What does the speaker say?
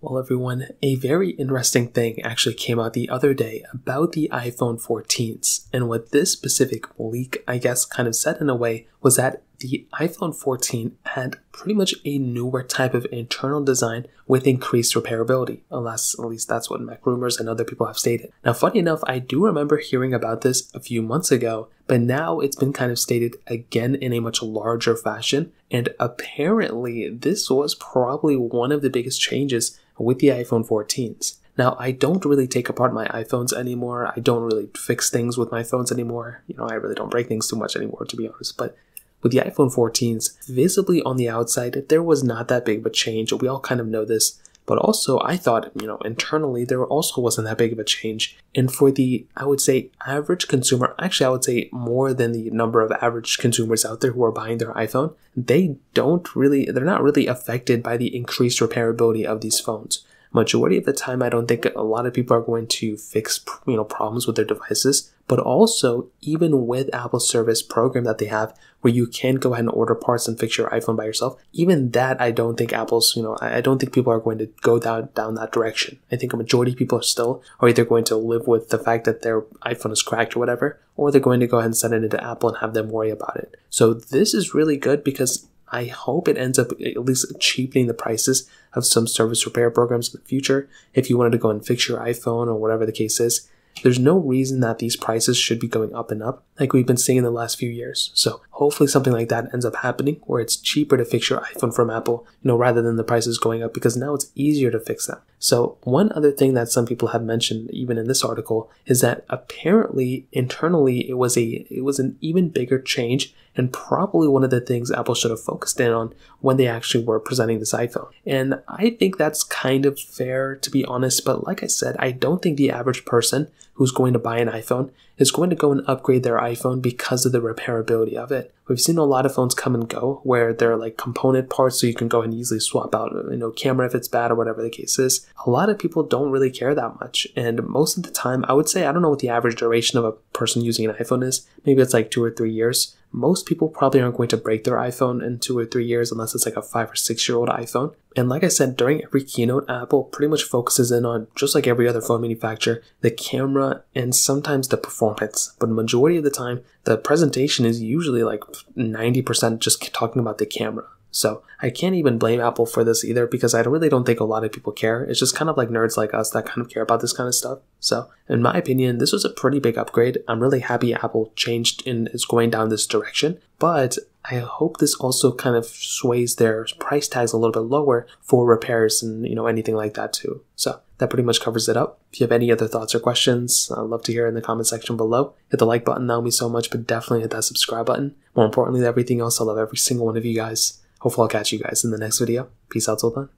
Well, everyone, a very interesting thing actually came out the other day about the iPhone 14s. And what this specific leak, I guess, kind of said in a way was that the iPhone 14 had pretty much a newer type of internal design with increased repairability. At least that's what Mac Rumors and other people have stated. Now, funny enough, I do remember hearing about this a few months ago, but now it's been kind of stated again in a much larger fashion. And apparently, this was probably one of the biggest changes with the iPhone 14s. Now, I don't really take apart my iPhones anymore. I don't really fix things with my phones anymore. I really don't break things too much anymore, to be honest. But with the iPhone 14s, visibly on the outside, there was not that big of a change. We all kind of know this. But also, I thought, internally, there also wasn't that big of a change. And for the, I would say, average consumer, actually, I would say more than the number of average consumers out there who are buying their iPhone, they're not really affected by the increased repairability of these phones. Majority of the time, I don't think a lot of people are going to fix, problems with their devices. But also, even with Apple's service program that they have, where you can go ahead and order parts and fix your iPhone by yourself, even that, I don't think I don't think people are going to go down that direction. I think a majority of people are either going to live with the fact that their iPhone is cracked or whatever, or they're going to go ahead and send it into Apple and have them worry about it. So this is really good because I hope it ends up at least cheapening the prices of some service repair programs in the future. If you wanted to go and fix your iPhone or whatever the case is, there's no reason that these prices should be going up and up like we've been seeing in the last few years. So hopefully something like that ends up happening where it's cheaper to fix your iPhone from Apple, rather than the prices going up, because now it's easier to fix them. So one other thing that some people have mentioned, even in this article, is that apparently internally it was an even bigger change, and probably one of the things Apple should have focused in on when they actually were presenting this iPhone. And I think that's kind of fair, to be honest, but like I said, I don't think the average person who's going to buy an iPhone is going to go and upgrade their iPhone because of the repairability of it. We've seen a lot of phones come and go where they're like component parts, so you can go and easily swap out, camera if it's bad or whatever the case is. A lot of people don't really care that much. And most of the time, I would say, I don't know what the average duration of a person using an iPhone is. Maybe it's like 2 or 3 years. Most people probably aren't going to break their iPhone in 2 or 3 years unless it's like a 5 or 6 year old iPhone. And like I said, during every keynote, Apple pretty much focuses in on, just like every other phone manufacturer, the camera and sometimes the performance. But the majority of the time, the presentation is usually like 90% just talking about the camera. So I can't even blame Apple for this either, because I really don't think a lot of people care. It's just kind of like nerds like us that kind of care about this kind of stuff. So in my opinion, this was a pretty big upgrade. I'm really happy Apple changed and is going down this direction, but I hope this also kind of sways their price tags a little bit lower for repairs and, anything like that too. So that pretty much covers it up. If you have any other thoughts or questions, I'd love to hear in the comment section below. Hit the like button, that would mean so much, but definitely hit that subscribe button. More importantly than everything else, I love every single one of you guys. Hopefully I'll catch you guys in the next video. Peace out till then.